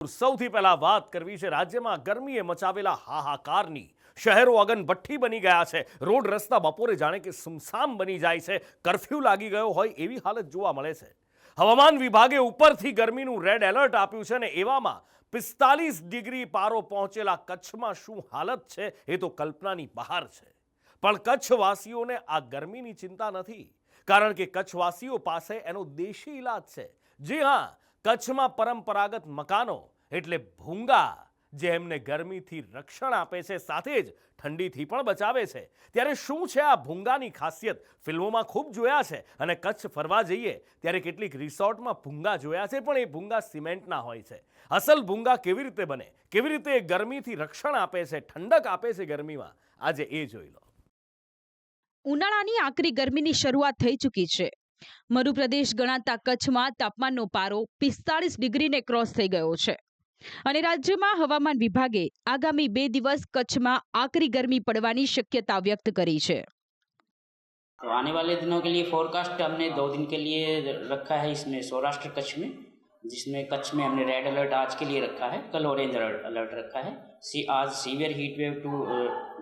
સૌથી પહેલા વાત કરવી છે રાજ્યમાં ગરમીએ મચાવેલા હાહાકારની। શહેરો અગનભઠ્ઠી બની ગયા છે। રોડ રસ્તા બપોરે જાણે કે સુમસામ બની જાય છે। કર્ફ્યુ લાગી ગયો હોય એવી હાલત જોવા મળે છે। હવામાન વિભાગે ઉપરથી ગરમીનું રેડ એલર્ટ આપ્યું છે ને એવામાં 45 ડિગ્રી પારો પહોંચેલા કચ્છમાં શું હાલત છે એ તો કલ્પનાની બહાર છે। પણ કચ્છવાસીઓને આ ગરમીની ચિંતા નથી, કારણ કે કચ્છવાસીઓ પાસે એનો દેશી ઇલાજ છે। જી હા, કચ્છમાં પરંપરાગત મકાનો એટલે ભૂંગા, જે એમને ગરમીથી રક્ષણ આપે છે, સાથે જ ઠંડીથી પણ બચાવે છે। ત્યારે શું છે આ ભૂંગાની ખાસિયત? ફિલ્મોમાં ખૂબ જોયા છે અને કચ્છ ફરવા જઈએ ત્યારે કેટલીક રિસોર્ટમાં ભૂંગા જોયા છે, પણ એ ભૂંગા સિમેન્ટના હોય છે। અસલ ભૂંગા કેવી રીતે બને, કેવી રીતે એ ગરમીથી રક્ષણ આપે છે, ઠંડક આપે છે ગરમીમાં, આજે એ જોઈ લો। ઉનાળાની આકરી ગરમીની શરૂઆત થઈ ચૂકી છે। મરુપ્રદેશ ગણાતા કચ્છમાં તાપમાનનો પારો 45 ડિગ્રીને ક્રોસ થઈ ગયો છે અને રાજ્યમાં હવામાન વિભાગે આગામી 2 દિવસ કચ્છમાં આકરી ગરમી પડવાની શક્યતા વ્યક્ત કરી છે। तो आने वाले दिनों के लिए फोरकास्ट हमने 2 दिन के लिए रखा है इसमें सौराष्ट्र कच्छ में, जिसमें कच्छ में हमने रेड अलर्ट आज के लिए रखा है, कल ऑरेंज अलर्ट रखा है। आज सीवियर हीट वेव टू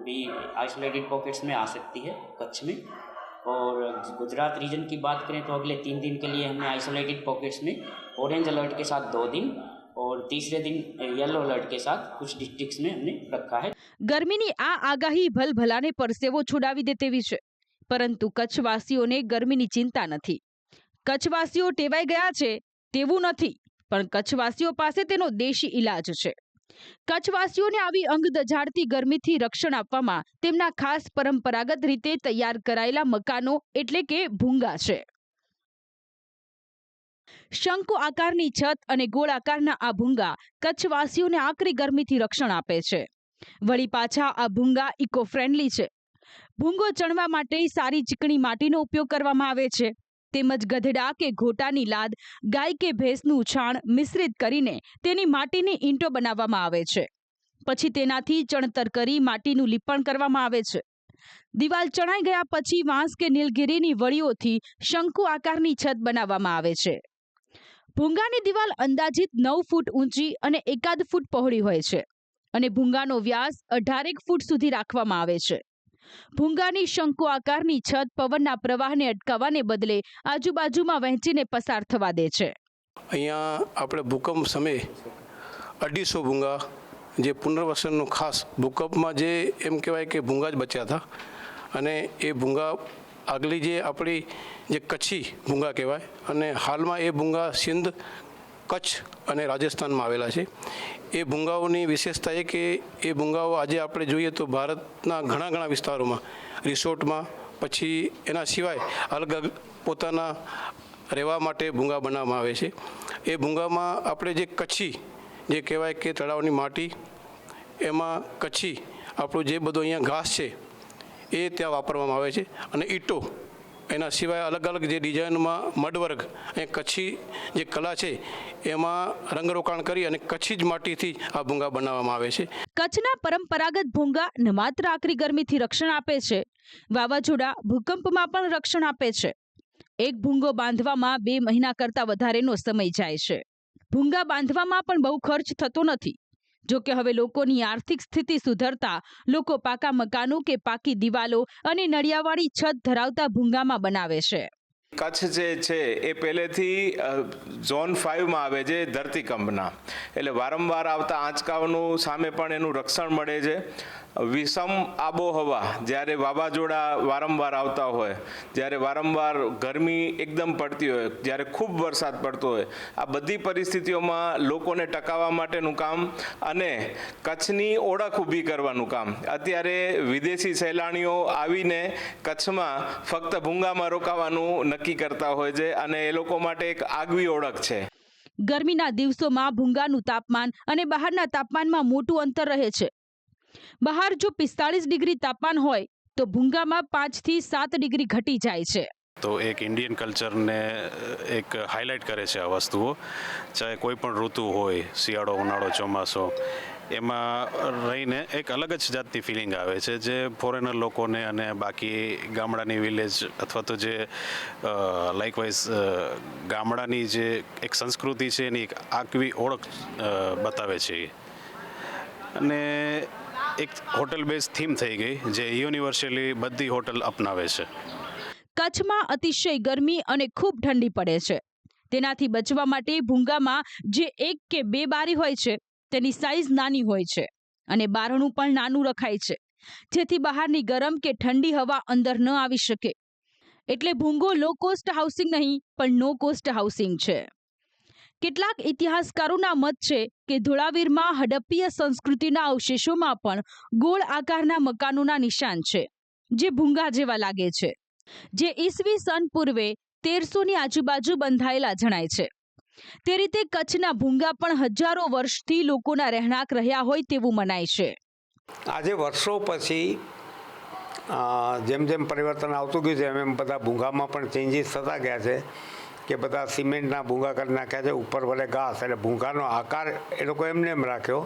भी आइसोलेटेड पॉकेट्स में आ सकती है कच्छ में। और गुजरात रीजन की बात करें तो अगले 3 दिन के लिए हमने आइसोलेटेड पॉकेट्स में ऑरेंज अलर्ट के साथ 2 दिन और तीसरे दिन येलो अलर्ट के साथ कुछ डिस्ट्रिक्ट्स में हमने रखा है। ગરમીની આ આગાહી ભલભલાને પરસેવો છોડાવી દે તેવી છે, પરંતુ કચ્છવાસીઓને ગરમીની ચિંતા નથી। કચ્છવાસીઓ ટેવાઈ ગયા છે તેવું નથી, પણ કચ્છવાસીઓ પાસે તેનો દેશી ઇલાજ છે। કચ્છવાસીઓને આવી અંગ દઝાડતી ગરમીથી રક્ષણ આપવામાં તેમના ખાસ પરંપરાગત રીતે તૈયાર કરાયેલા મકાનો એટલે કે ભૂંગા છે। શંકુ આકારની છત અને ગોળ આકારના આ ભૂંગા કચ્છવાસીઓને આકરી ગરમીથી રક્ષણ આપે છે। વળી પાછા આ ભૂંગા ઇકો ફ્રેન્ડલી છે। ભૂંગો ચણવા માટે સારી ચીકણી માટીનો ઉપયોગ કરવામાં આવે છે, તેમજ ગધેડા કે ઘોટાની લાદ, ગાય કે ભેંસનું છાણ મિશ્રિત કરીને તેની માટીની ઈંટો બનાવવામાં આવે છે। પછી તેનાથી ચણતર કરી માટીનું લીપણ કરવામાં આવે છે। દિવાલ ચણાઈ ગયા પછી વાંસ કે નીલગિરીની વળીઓથી શંકુ આકારની છત બનાવવામાં આવે છે। ભૂંગાની દિવાલ અંદાજિત 9 ફૂટ ઊંચી અને 1 ફૂટ પહોળી હોય છે અને ભૂંગાનો વ્યાસ 18 ફૂટ સુધી રાખવામાં આવે છે। ભૂંગાની શંકુ આકારની છત પવનના પ્રવાહને અટકાવવાને બદલે આજુબાજુમાં વહેંચીને પસાર થવા દે છે। અહીંયા આપણે ભૂકંપ સમયે 250 ભૂંગા, જે પુનર્વસનનું ખાસ ભૂકંપમાં જે એમ કહેવાય કે ભૂંગા જ બચ્યા હતા, અને એ ભૂંગા આગલી જે આપણી જે કચ્છી ભૂંગા કહેવાય, અને હાલમાં એ ભૂંગા સિંધ, કચ્છ અને રાજસ્થાનમાં આવેલા છે। એ ભૂંગાઓની વિશેષતા એ કે એ ભૂંગાઓ આજે આપણે જોઈએ તો ભારતના ઘણા વિસ્તારોમાં રિસોર્ટમાં, પછી એના સિવાય અલગ પોતાના રહેવા માટે ભૂંગા બનાવવામાં આવે છે। એ ભૂંગામાં આપણે જે કચ્છી જે કહેવાય કે તળાવની માટી, એમાં કચ્છી આપણું જે બધું અહીંયા ઘાસ છે એ ત્યાં વાપરવામાં આવે છે, અને ઈંટો, એના સિવાય અલગ જે ડિઝાઇનમાં મડવર્ગ, એ કચ્છી જે કલા છે એમાં રંગરોકાણ કરી અને કચ્છી જ માટીથી આ ભૂંગા બનાવવામાં આવે છે। કચ્છના પરંપરાગત ભૂંગા ન માત્ર આકરી ગરમીથી રક્ષણ આપે છે, વાવાઝોડા, ભૂકંપમાં પણ રક્ષણ આપે છે। એક ભૂંગો બાંધવામાં 2 મહિના કરતા વધારેનો સમય જાય છે। ભૂંગા બાંધવામાં પણ બહુ ખર્ચ થતો નથી। જો કે હવે લોકોની આર્થિક સ્થિતિ સુધરતા લોકો પાકા મકાનો કે પાકી દિવાલો અને નળિયાવાળી છત ધરાવતા ભૂંગામાં બનાવે છે। કચ્છ જે છે એ પહેલેથી ઝોન 5માં આવે છે, ધરતીકંપના, એટલે વારંવાર આવતા આંચકાઓનું સામે પણ એનું રક્ષણ મળે છે। વિષમ આબોહવા, જ્યારે વાવાઝોડા વારંવાર આવતા હોય, જ્યારે વારંવાર ગરમી એકદમ પડતી હોય, જ્યારે ખૂબ વરસાદ પડતો હોય, આ બધી પરિસ્થિતિઓમાં લોકોને ટકાવવા માટેનું કામ અને કચ્છની ઓળખ ઊભી કરવાનું કામ, અત્યારે વિદેશી સહેલાણીઓ આવીને કચ્છમાં ફક્ત ભૂંગામાં રોકાવાનું નક્કી કરતા હોય છે, અને એ લોકો માટે એક આગવી ઓળખ છે। ગરમીના દિવસોમાં ભૂંગાનું તાપમાન અને બહારના તાપમાનમાં મોટું અંતર રહે છે। બહાર જો 45 ડિગ્રી તાપમાન હોય તો ભૂંગામાં 5 થી 7 ડિગ્રી ઘટી જાય છે। તો એક ઇન્ડિયન કલ્ચરને એક હાઇલાઇટ કરે છે આ વસ્તુઓ, ચાહે કોઈ પણ ઋતુ હોય, શિયાળો, ઉનાળો, ચોમાસો, એમાં રહીને એક અલગ જ જાતની ફિલિંગ આવે છે, જે ફોરેનર લોકોને અને બાકી ગામડાની વિલેજ અથવા તો જે લાઇકવાઇઝ ગામડાની જે એક સંસ્કૃતિ છે એની એક આગવી ઓળખ બતાવે છે. અને એક હોટલ બેઝ થીમ થઈ ગઈ જે યુનિવર્સલી બધી હોટલ અપનાવે છે. કચ્છમાં અતિશય ગરમી અને ખૂબ ઠંડી પડે છે. તેનાથી બચવા માટે ભૂંગામાં જે 1 કે 2 બારી હોય છે તેની સાઈઝ નાની હોય છે અને બારણું પણ નાનું રખાય છે, જેથી બહારની ગરમ કે ઠંડી હવા અંદર ન આવી શકે. એટલે ભૂંગો લો કોસ્ટ હાઉસિંગ નહીં પણ નો કોસ્ટ હાઉસિંગ છે. કેટલાક ઇતિહાસકારોના મત છે કે ધોળાવીરમાં હડપ્પીય સંસ્કૃતિના અવશેષોમાં પણ ગોળ આકારના મકાનોના નિશાન છે, જે ભૂંગા જેવા લાગે છે, જે ઈસવી સન પૂર્વે 1300ની આજુબાજુ બંધાયેલા જણાય છે. તે રીતે કચ્છના ભૂંગા પણ હજારો વર્ષથી લોકોના રહેણાંક રહ્યા હોય તેવું મનાય છે. આજે વર્ષો પછી જેમ જેમ પરિવર્તન આવતું ગયું છે એમ બધા ભૂંગામાં પણ ચેન્જીસ થતા ગયા છે કે બધા સિમેન્ટના ભૂંગા કરી નાખ્યા છે, ઉપર વડે ઘાસ, એટલે ભૂંગાનો આકાર એ લોકો એમને એમ રાખ્યો,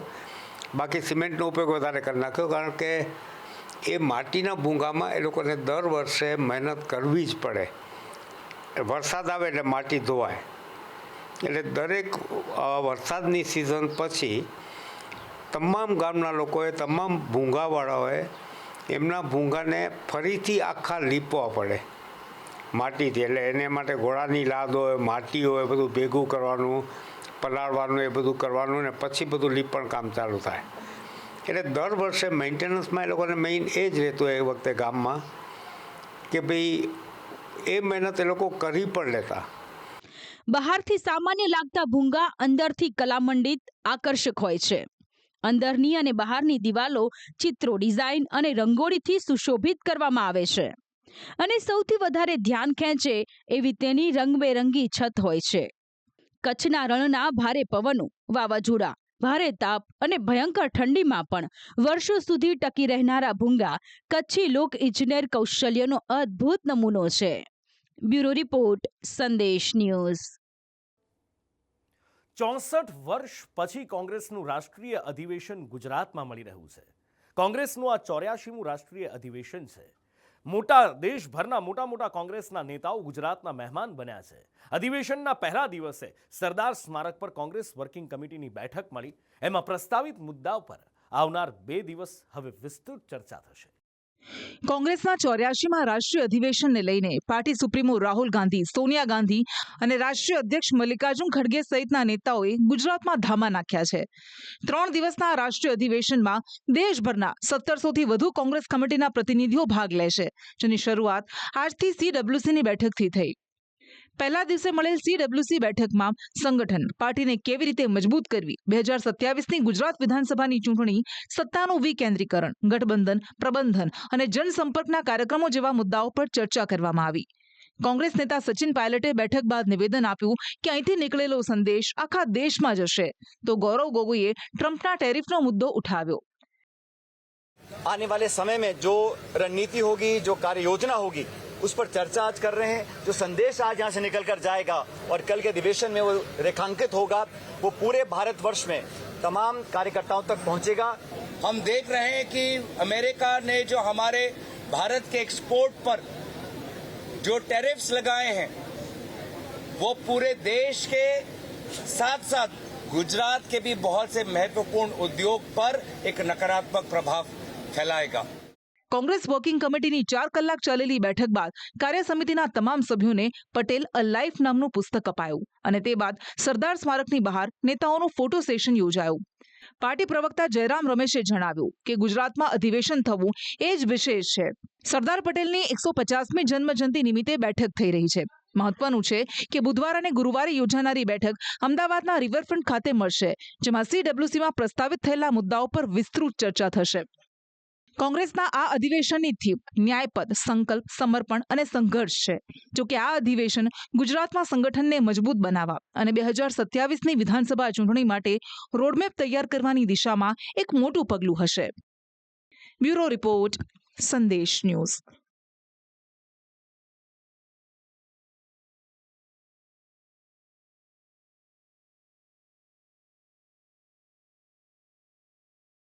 બાકી સિમેન્ટનો ઉપયોગ વધારે કરી નાખ્યો. કારણ કે એ માટીના ભૂંગામાં એ લોકોને દર વર્ષે મહેનત કરવી જ પડે. વરસાદ આવે એટલે માટી ધોવાય, એટલે દરેક વરસાદની સિઝન પછી તમામ ગામના લોકોએ, તમામ ભૂંગાવાળાઓએ એમના ભૂંગાને ફરીથી આખા લીપવા પડે માટીથી. એટલે એને માટે ઘોડાની લાદ હોય, માટી હોય, બધું ભેગું કરવાનું, પલાળવાનું, એ બધું કરવાનું, ને પછી બધું લીપણ કામ ચાલુ થાય. એટલે દર વર્ષે મેન્ટેનન્સમાં એ લોકોને મેઇન એ જ રહેતું એ વખતે ગામમાં કે ભાઈ એ મહેનત એ લોકો કરી પણ લેતા. બહારથી સામાન્ય લાગતા ભૂંગા અંદરથી કલામંડિત, આકર્ષક હોય છે. અંદરની અને બહારની દિવાલો ચિત્રો, ડિઝાઇન અને રંગોળીથી સુશોભિત કરવામાં આવે છે. અને સૌથી વધારે ધ્યાન ખેંચે એવી તેની રંગબેરંગી છત હોય છે. કચ્છના રણના ભારે પવનો, વાવાઝોડા, ભારે તાપ અને ભયંકર ઠંડીમાં પણ વર્ષો સુધી ટકી રહેનારા ભૂંગા કચ્છી લોક ઇજનેર કૌશલ્યનો અદ્ભુત નમૂનો છે. બ્યુરો રિપોર્ટ, સંદેશ ન્યૂઝ. 64 વર્ષ પછી કોંગ્રેસનું રાષ્ટ્રીય અધિવેશન ગુજરાતમાં મળી રહ્યું છે. કોંગ્રેસનું આ 84મું રાષ્ટ્રીય અધિવેશન છે. દેશભરના મોટા કોંગ્રેસના નેતાઓ ગુજરાતના મહેમાન બન્યા છે. અધિવેશનના પહેલા દિવસે સરદાર સ્મારક પર કોંગ્રેસ વર્કિંગ કમિટીની બેઠક મળી. એમાં પ્રસ્તાવિત મુદ્દાઓ પર આવનાર 2 દિવસ હવે વિસ્તૃત ચર્ચા થશે. કોંગ્રેસના 84માં રાષ્ટ્રીય અધિવેશનને લઈને પાર્ટી સુપ્રીમો રાહુલ ગાંધી, સોનિયા ગાંધી અને રાષ્ટ્રીય અધ્યક્ષ મલ્લિકાર્જુન ખડગે સહિતના નેતાઓએ ગુજરાતમાં ધામા નાખ્યા છે. 3 દિવસના આ રાષ્ટ્રીય અધિવેશનમાં દેશભરના 1700થી વધુ કોંગ્રેસ કમિટીના પ્રતિનિધિઓ ભાગ લેશે, જેની શરૂઆત આજથી CWCની બેઠકથી થઈ. પહેલા દિવસે મળેલ CWC બેઠકમાં સંગઠન, પાર્ટીને કેવી રીતે મજબૂત કરવી, 2027ની ગુજરાત વિધાનસભાની ચૂંટણી, સત્તાનું વિકેન્દ્રીકરણ, ગઠબંધન, પ્રબંધન અને જનસંપર્કના કાર્યક્રમો જેવા મુદ્દાઓ પર ચર્ચા કરવામાં આવી. કોંગ્રેસ નેતા સચિન પાયલટે બેઠક બાદ નિવેદન આપ્યું કે અહીંથી નીકળેલો સંદેશ આખા દેશમાં જશે, તો ગૌરવ ગોગોઈએ ટ્રમ્પના ટેરિફનો મુદ્દો ઉઠાવ્યો. आने वाले समय में जो रणनीति होगी, जो कार्य योजना होगी, उस पर चर्चा आज कर रहे हैं. जो संदेश आज यहाँ से निकल कर जाएगा और कल के अधिवेशन में वो रेखांकित होगा, वो पूरे भारतवर्ष में तमाम कार्यकर्ताओं तक पहुंचेगा. हम देख रहे हैं कि अमेरिका ने जो हमारे भारत के एक्सपोर्ट पर जो टैरिफ्स लगाए हैं, वो पूरे देश के साथ साथ गुजरात के भी बहुत से महत्वपूर्ण उद्योग पर एक नकारात्मक प्रभाव फैलाएगा. કોંગ્રેસ વર્કિંગ કમિટીની 4 કલાક ચાલેલી બેઠક બાદ કાર્ય સમિતિના તમામ સભ્યોને પટેલ અ લાઈફ નામનું પુસ્તક અપાયું અને તે બાદ સરદાર સ્મારકની બહાર નેતાઓનું ફોટો સેશન યોજાયું. પાર્ટી પ્રવક્તા જયરામ રમેશે જણાવ્યું કે ગુજરાતમાં અધિવેશન થવું એ જ વિશેષ છે. સરદાર પટેલની 150મી જન્મજયંતિ નિમિત્તે બેઠક થઈ રહી છે. મહત્વનું છે કે બુધવાર અને ગુરુવારે યોજાનારી બેઠક અમદાવાદના રિવરફ્રન્ટ ખાતે મળશે, જેમાં CWCમાં પ્રસ્તાવિત થયેલા મુદ્દાઓ પર વિસ્તૃત ચર્ચા થશે. કોંગ્રેસના આ અધિવેશનની થીમ ન્યાયપદ, સંકલ્પ, સમર્પણ અને સંઘર્ષ છે. જોકે આ અધિવેશન ગુજરાતમાં સંગઠનને મજબૂત બનાવવા અને 2027ની વિધાનસભા ચૂંટણી માટે રોડમેપ તૈયાર કરવાની દિશામાં એક મોટું પગલું હશે. બ્યુરો રિપોર્ટ, સંદેશ ન્યૂઝ.